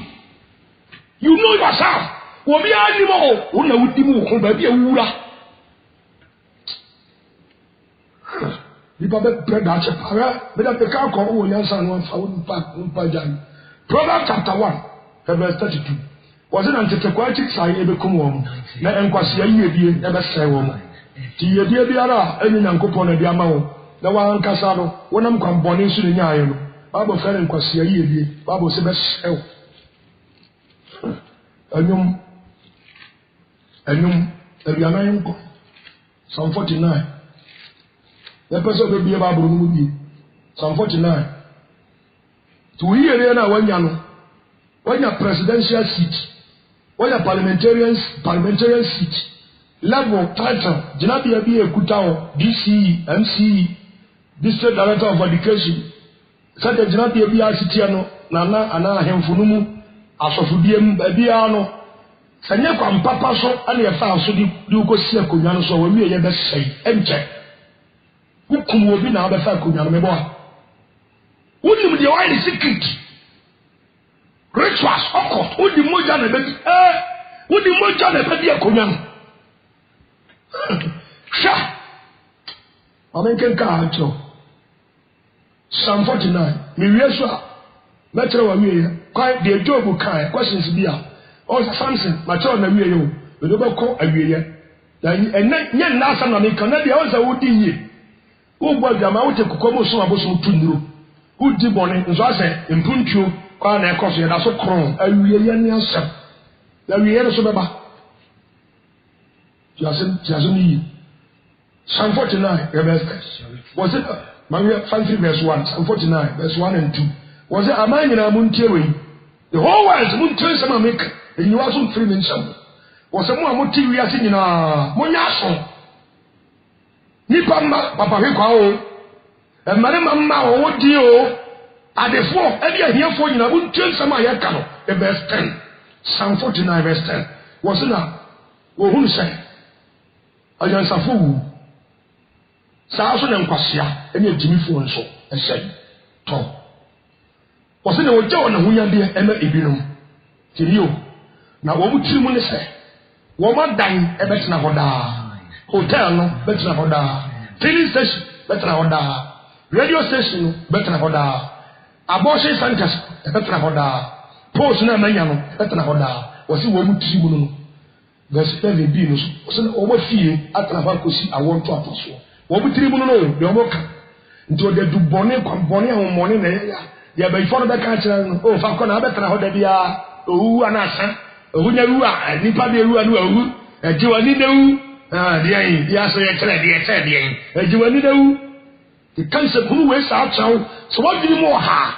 [SPEAKER 1] You know yourself. Wo bi animo, wo na wudi mu ko ba bi e wura. Nipa be bread a che para, be da be ka ko wo nyansa no fa wo nipa jan. Proverbs chapter 1, verse 32. Was it antiquatic side ebe kumwom na enkwasi ayi ebie ebe sey wo mo ti yebie biara enu nyankopon na bia ma wo na wa ankasa no wonam kwan bone nsu ne nyaaye no babo fere enkwasi ayi ebie babo se be sey anyum ebiana yinko Psalm 49 the person be bie babo no bi Psalm 49 to yere na wanya no wanya presidential seat. When a parliamentarian seat, level, title, Janabia be a Kutao, DCE, MCE, District Director of Education, such a Janabia be a Sitiano, Nana, Ana, Hemfunumu, Asofudiem, Biano, Sanyaka and Papa so, and your file so do go see a Kunyano, so when we ever say, enter. Who will be now the Fakunyano, my boy? Wouldn't be the wide secret? Rituals, occult, who the moja na baby, who the moja na baby a kunyan. Sha, American car, Psalm 49. Me yeswa, metro wa me, quite the job will kind questions be out. Also, Samson, my child, na me yo, we don't call a year. And then last time I make Canada, also would ye. Who was the amount of Kukomo so about some tundru? Who did bonnet, and so I say, in Punchu. Kwa na ekoso ya so kron awie ya ni ansem na wie no so beba tiasen ni Psalm 49 verse was it Maria 53 verse 1 Psalm 49 verse 1 and 2 was it amany na muntewe the whole world muntewe sama make and you also free mention was mo amuti wi ase nyina monya so nipa ma papa hwe kwa o emare mamma o di o Adefo, every here for you, I wouldn't tell some of your canoe, the verse 10. Psalm 49, verse 10. Was it now? Who say? I answer fool. Sarson and Quasia, and your Jimmy Phone so, and said, Tom. Was it a John who you dear Emma Ibinum? To you. Now, what would you want to say? Woman dying, a better hoda. Hotel, no, better hoda. Filling station, better hoda. Radio station, better hoda. Abortion centers, better hoda. Post na manyano, better hoda. Was it one tribunal? Verse 10 Venus was an overfear at Navacosi. I want to apostle. What would tribunal? The Omoka. Until they do bonnet, bonnet, or morning. Yeah, before the catcher. Oh, Falcon, better hoda dia. Oh, Anasa. Oh, Narua, and Nipa de Rua, and Joanino. Ah, the end. Yes, the end. And Joanino. The concept who waits out. So what do you more ha?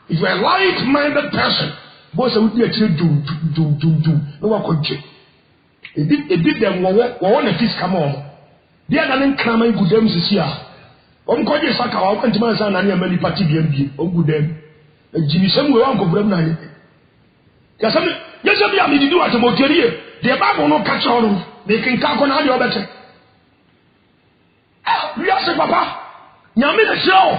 [SPEAKER 1] If you're a like-minded person, both would be a do. No one could check. A bit them want a fish come on. They are not claiming good names this year. Omkoje saka wa kwantima sa na ne amani party bi ogudem ejimi sem we wan ko bram na ye ya sam yesa bi amidi di wa se mokerie de Bible no catch on de kinka ko na de obete wi ase papa nyame de show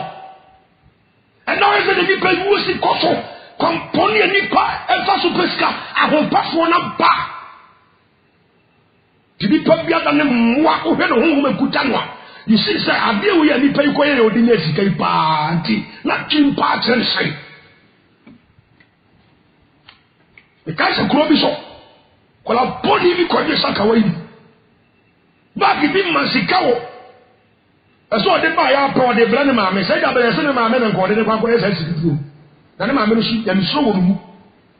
[SPEAKER 1] and now is the people who see koso komponi ni pa efa so peska ahopafo na ba tibi pa bia da ne mwa o hwe no honhom akuta no you see say abie we ya ni pa iko ye odi na sika ipa anti na kimpa chen sai e ka se kuro bi so kola boni bi ko je saka wa yi ba bi bi masika wo eso de ba ya pro de bla ne ma me say da bla se ne ma me ne ko de ne kwa ko esa sikitu na ne ma me no shi ya mi so wo mu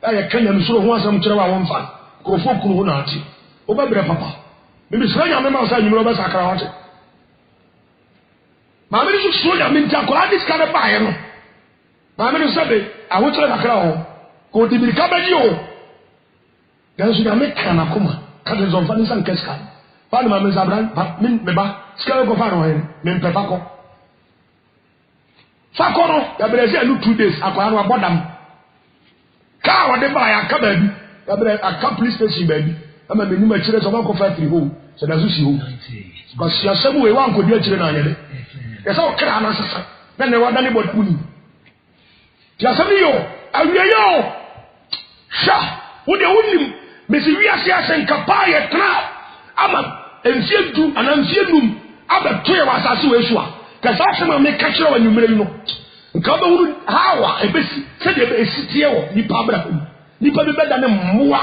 [SPEAKER 1] ya kan ya mi so ho asam kire wa won fa ko fo kuro ho na ati o ba bre papa me bi sra ya me ma sa nyimro ba sakara wa te ma me no so ya me nta ko adi ska ba ya no ma me no sabe a wo tere sakara ho ko di bi ka ba ji o dan so ya me kana kuma ka de zon fa ni san keska fa ma me zabran min me ba ska ko fa no he me mpe fa ko no ya bere se anu 2 days akwa no abodam ka wo de ba ya ka ba bi ya bere aka police station ba bi ama me ni ma kire so ma ko fa 3 ho so da so si ho ba si asabu we wan ko di akire na anye de ya so kra na sasa na ne wada ni boduni ti asabu yo awie yo sha wo de wonim me si wi ase asen kapa ye tra ama enfiedu anamfiedum aba toye wasase we so a kasa asema me ka kire wa nyumere no nka ba wuru hawa ebesi se de esi tie wo nipa abra ko nipa be beda ne mmoa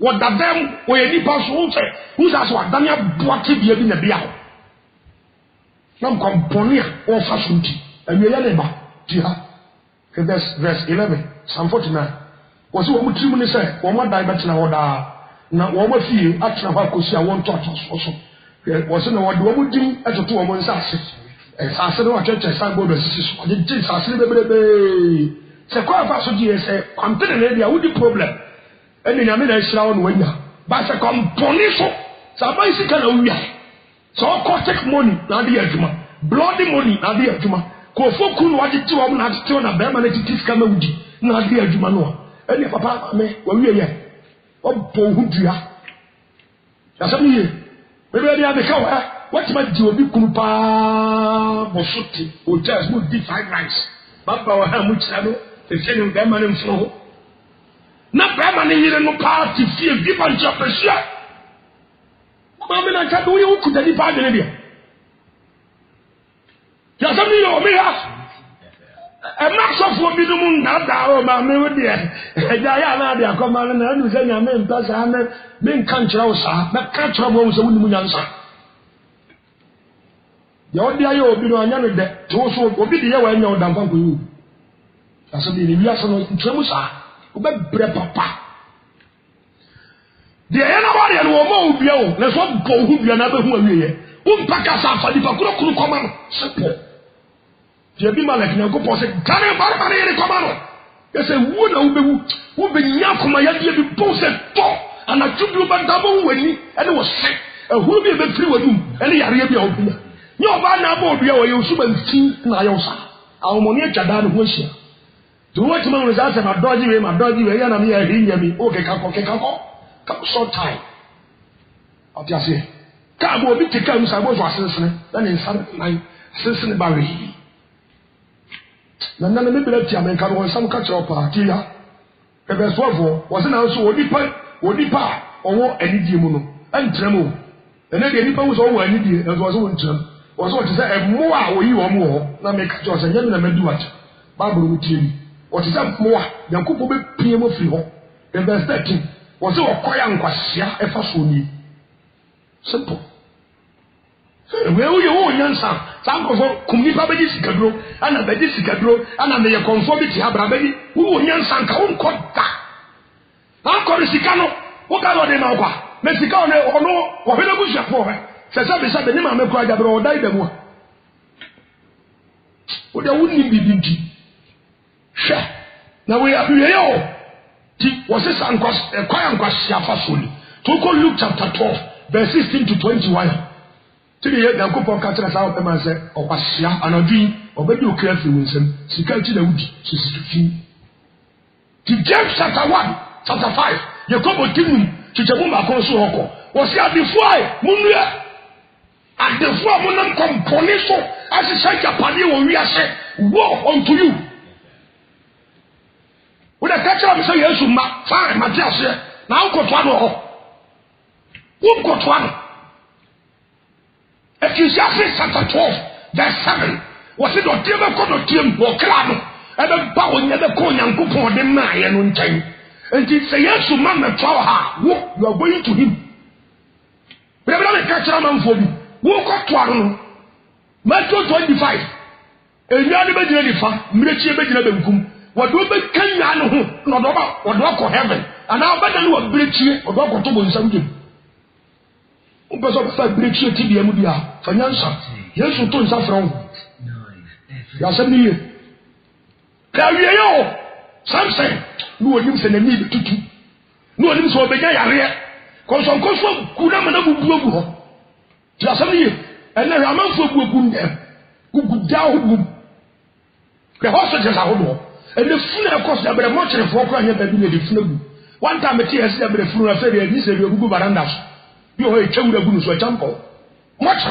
[SPEAKER 1] wo dadam wo ye nipa so wo fe wo sa so adane aboate bia bi na bia ho nam komponia wo fa so nti awie ya ne ba ti ha verse 11 Psalm 49 wo se wo mutrim ne se wo mo dai betina wo da na wo mo fie atena ho akosi a won toto so wo se na wo de wo mudim atoto wo mo nsa ase sase no atwetwe san go do sisi so de tin sase bebrebe se kwa fa so die se kwantene na dia wo di problem eni nyame na hira wo no wanya ba se komponi so sa ba isi kana wia so ko take money na dia adwuma bloody money na dia adwuma ko foku no wadi ti wo na ti na be ma na ti tiska ma wudi na dia adwuma no eni papa me wa wie ye o bo hudua ya se mi ye bebe dia be ka wa what ma di obi kunu pa bosuti o just mo di 5 rice baba wa ha mu kira no te fenu be ma ne mfo na be ma ne yire no pa ti fie bi ba nja pesia ma me na ka do ye ku da di pa de ne dia ya sa mi yo me ha e ma so fo bi dum na da o ma me wo dia e ja ya na dia ko ma na nu se nya me mpa sa me nkan kira wo sa na ka kira wo so wuni mu nyansa ya odi ayo obi no anya no de to so obi de ye wa anya odan kwan ko yi aso bi ni wiase no ntwemu sa oba bre papa de ye na wa de no mo obi o na so bo hu bia na be hu awie ye mpaka sa fa di pa kuro koma no sepo je bi malek na go pose gane barba ne re koma no ese wu na wu be nya koma ya de bi pose to ana tubu ba da bo wani ene wo se ehuru bi be firi wadum ene yare bi a obi nyo ba na ba obi a wo yusu ba nti na ayo sa awomoni atwada no ho hia do what man was asked ma dodgy we ya na me ya hinya mi o ke ka ka so time obiase ka bo obi tika mu sa bo so asensene na ne nsa nan asensene ba we na me bela ti amen ka no sam ka kire opa ti ya e be so vo wo se na so odipa owo anidie mu no antrem ene de nipa wo so wo anidie na so wo ntrem wo so ti se emo a wo yi wo mo ho na me ka jo se nyame na madu acha Bible mu tie ni wo ti se mo a yankopo be pie mo firi ho e verse 13 wo se wo koya nkwasia e fa so ni simple we wo ye wo nyansa sanko fo kumni pa be di sikaduro ana be di sikaduro ana me ye konfo bi ti abra be di wo nyansa nka wo nkoda akọ sikano wo ka do de na kwa me sikano ne ono wo hwe na bu shafo he se be ni ma me kwa jabro o dai da mu o da wuni bibinti sha na we abiye yo ti wo se sankwa kwa yankwa shafa soli to ko Luke chapter 12 verse 16 to 21 Tiri Yankopon Katra Sao Pemanse, or Wasia, and a dream, or maybe you care for Winsome, Sikati the Wood, Sisi. To James chapter 1, chapter 5, Yakobo Timu, to Jamuma Konsu Hoko, was here before Munia, and the four Munam Componiso, as a Santa Pani, we are said, woe unto you. With a catcher of say, yes, fine, Matthias, now got one. Who got one? Ecclesiastes chapter 12, verse 7. Was it not ever got a team or clan? And the power never call young people on the night and on time. And he say, yes, to man, the tower, you are going to him. We have not a catcher man for me. Walk up to one. Matthew 25. And you are never ready for Military. What do we can you not about what walk of heaven? And now better know what British or walk to something. Because of that British TBM, financial. Yes, you told us from. Yes, I'm here. Carry something. No one lives in a need to do. No one lives over there. Because on Cosmo could have another. Yes, I'm here. And then I'm also good them. Good down. The hostages are all. And the funeral cost there be much for crying at the funeral. One time a tear said the funeral said this is your good barandas. You are a child of goodness or temple. Much.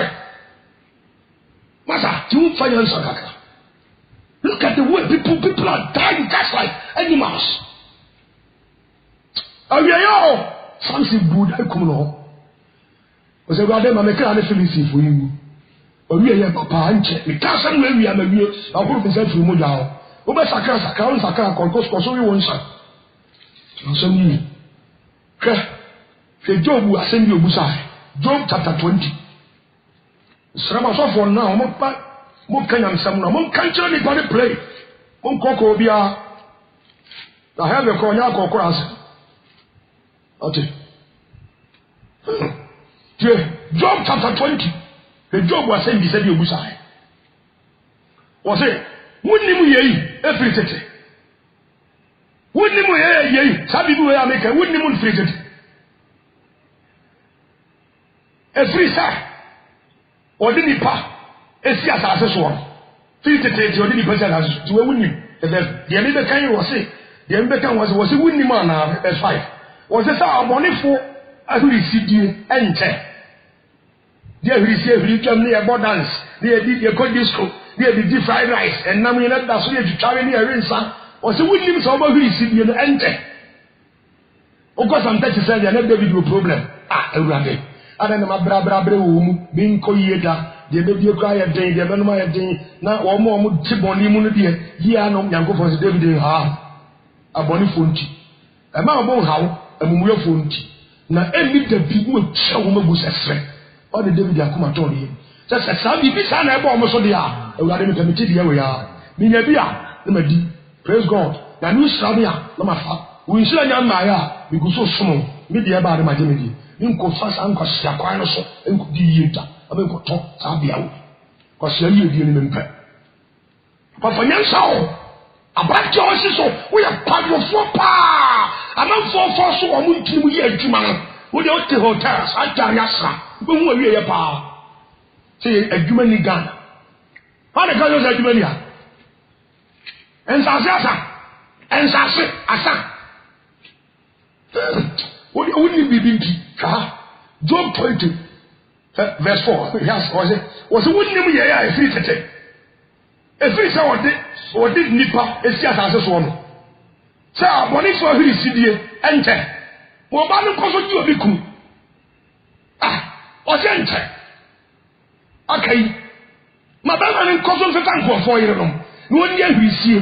[SPEAKER 1] Massa, you finance. Look at the way people are dying just like animals. Are you all? Something good I come along. Was a rather Mamaka Felicity for you. Or we are papa and check. We can't say where we are maybe. I'll put the central model. Oba sakra sakra sakra konkos koso we wonsa so ni ke Job asem bi obusa Job chapter 20 srama so for now mo kanyam sam na mo kanche ni body play mo kokko bia na have a konya kokko as okay Job chapter 20 ke Job asem bi se bi obusa o say wunnimu yeyi efritete wunnimu yeyi sabi bi we ameka wunnimu efritete efrisa odini pa esi asase so fritete ti odini pa asase ti we wunnim de me be kan wo se de me be kan wo se wunnimu ana verse 5 wo se sa abonefo ahurisidie ente de ahurisie twam ne e dance ne e di disco they did fried rice and now we let that so you travel near Rinsa or so we live so about who see you enter. Of course, I'm touching say there never be no problem. Everybody. I don't know my bra being koyeda, they may be a cry a day, they don't know my day. Now or more would tip on him on the year no yanko for David ha a bonny funti. A man about how a mummy funti. Now any the people will show woman was a threat. Or the David Yakuma told him. Just a sabi be son I bought most of the hour. I would have permitted here we are. Minabia, the praise God. The new Sabia, no matter. We should have Maya, we go so small. Media about the Majimidi. You could fast and cause Yaquino and could be Yuta. I mean, could talk Sabia. Because you're dealing in pet. But for Yansao, a black choices, we are part of 4 pa. I'm not for so I'm going to hear Juman. We don't the hotels, I tell Yasa. When we are pa. Say a Jumani Ghana. How the colors are Jumania? And Sasa and Sasa Asa. What wouldn't be binky? Job 20, verse 4. Yes, was it wouldn't be a free tete? A free sour or did Nipa, a Siasa one. Sir, what is for his CD? Enter. Well, Balu Koso, you a big or enter. Okay. Madame and cousin for thank for you. No one yet we see.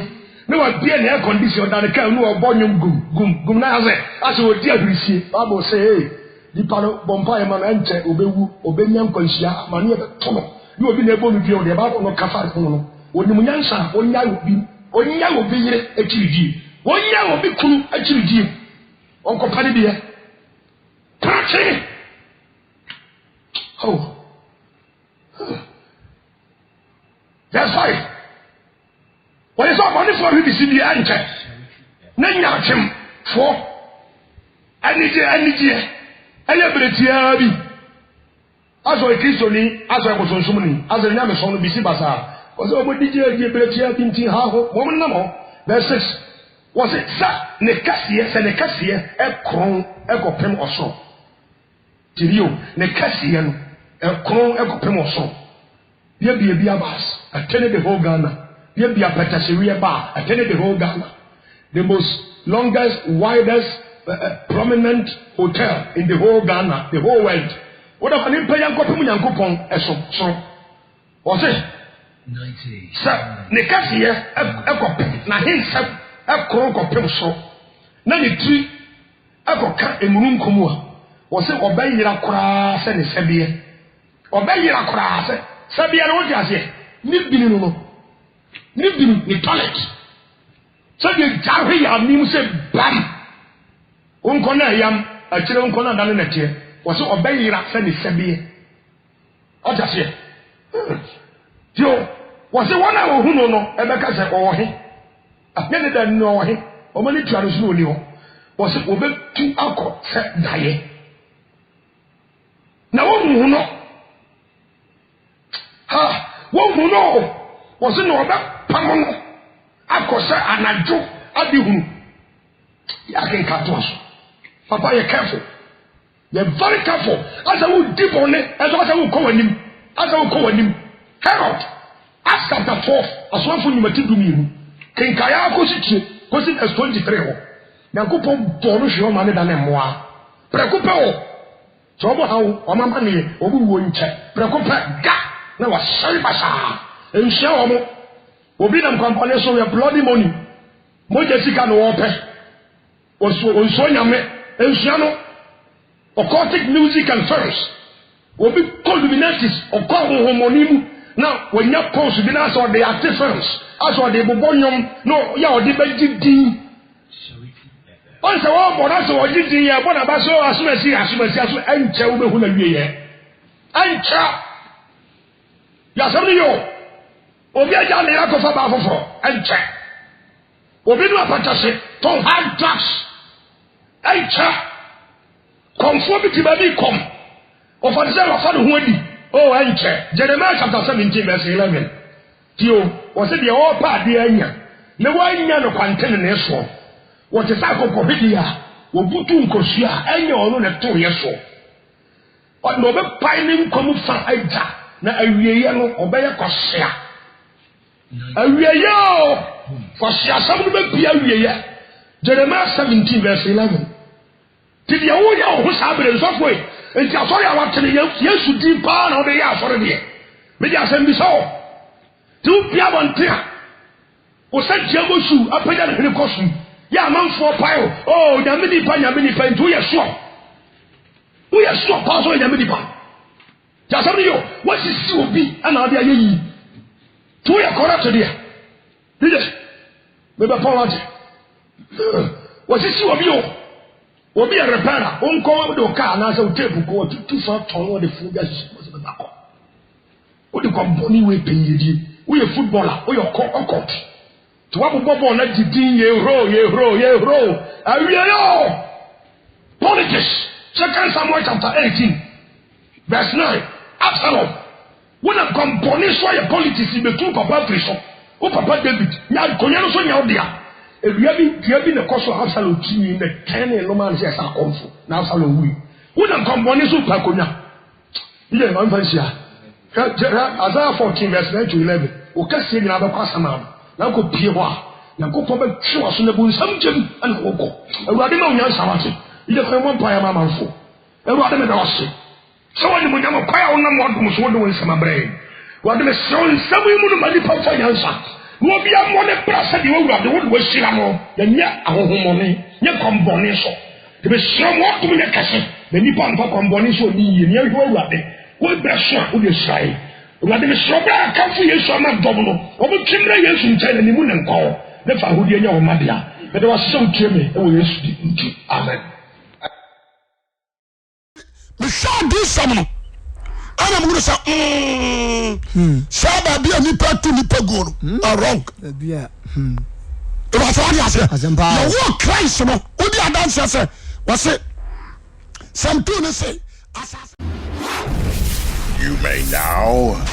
[SPEAKER 1] No one be an air condition that the can no bonium gum naze. As we dear we see. Bible say, hey, the pano bompire man enter obeyam consia, mania tono. You have been able to be on the about no cafa. When the Munyansa, 1 year will be actually 1 year will be cool actually. Uncle Paddy dear. Party. Oh. That's 5. What is our money for him to see the answer? Nanya him for energy, ability. Aso e Kristoni, aso e kosonsumuni, aso e nyame sonu bisi basa. Ozo obo DJ beretia binti ha ho. Wo mo namo. Verse 6. Was it sa ne kasiye se ne kasiye e kron e kopem oso. Tirio ne kasiye no e kron e kopem oso. Ye bi abas. Attended the whole Ghana. Ye bi apetashiri ba. Attended the whole Ghana. The most longest, widest, prominent hotel in the whole Ghana, the whole world. What of an imperial copy Yankupon eso so? Was it 90? Sir, Nekasia, a copy, na himself, a crow copy so. Nani tree, a cock in room comua. Was it obey your crass and Sabia? Obey your crass, Sabia, what you say? Nibbin, the toilet. So you carry your name say bam. Unkona yam, a children corner than in a chair. Was so obey your accent is Sabia. What just here? Joe, was the 1 hour who no, Ebeka said, oh, he. I didn't know him, or many traditional new. Was it over 2 alcohol set die? Now, one no. Ha, one no. Was it no about Pamono? Akosa anajo adihunu. Ya can cut us. Papa, you're careful. You're very careful. As I would dip on it, as I will call him. As I will call him. Herod. Acts chapter 4. As one for you to do me. King Kaya Kosich, Kosit as 23. Nakupo Borush your money than a moi. Precupo. Trouble how, or my money, or we won't check. Precupa, ga. Now a salvasa. And show Obinam company so your bloody money. Mo Jessica no ope. Onso nyame ensuano occultic music and films. Obi Illuminatis okọ homonim na wanya pose bi na so the active films. As or the bobonyom no ya odi begidi. Once all bona so ogidi ya bona ba so asumasi aso enche wo behu na wie ye. Enche. Ya sabni yo. Obi aja le akofa ba fofo enche. Obi no apatase ton hard drugs. Enche. Conformity baby come. Of the same of the Wendy. Oh, enche. Jeremiah chapter 17 verse 11. Tio was it the all part the enya. Ne wa enya no kwantene na eso. What is akoko bidia. Obutu nkosia enya ono ne to yeso. But no be piling come fa aja na awieye no obeye kwasea. Awieye o kwasea sam no be bia awieye. Jeremiah 17 verse 11. Did you wo ya ho sabre nsofo e? Enti asori awatene Yesu di pa na obe ya asori de. Me di asem bi so. Tu bia bontia. O se diego su apeda na kosu. Ya manfo payo. Oh, nyame di pa ntu ye so. Wo ye so pa so nyame di pa. Ja sabi yo, what is si obi ana ade ayeyi. Tu ye correct de. Dide. Me ba pawati. What is si obi yo? Obi a repara, onko do ka na se tape ko tutu fa ton wo de fu ga so be bako. O de company we penyedi. We a footballer, we your court. To wa bobo na didin ye hro. Awiyo. Politics. 2 Samuel chapter 18 verse 9. Absalom. When a company so your politics be too papa prison. O papa David, nya konya no so nya odia. Ebiabi na koso Absalom tini na kene no man say sa konfo na Absalom wi wo na komboni so pa konya ile man fansia Isaiah 14 verse 9 to 11 o kase nyina ba kwasama na ko pie ho a na ko po ba twa so na bu nsam jem ana wo ko awurade na onya nsawate ile ko mo pa ya mama mfo awurade me da wose so wani mo nyama kwa ya wona mo dum so wo nsama bre wade me so nsam yi mu no mali pa fa nyansa no bi amone prasa di wura de wo hira no ya nya ahohomone nya kombone so de be hira mo atum nya kase de nipa nfa kombone so ni yi nya wura de wo braso wo de sai wo de be so bra ka fu Yesu ama dobno wo be twimra Yesu ntai na ni mu ne nko de fa hodi nya wo madia de wa so tweme e wo Yesu di nti amen me sha do some ana mo say Saba bia nipa tu nipa go no wrong bia e wa so dia say you walk Christ no odi adanse say was say some two no say
[SPEAKER 2] You may now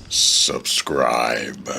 [SPEAKER 2] subscribe.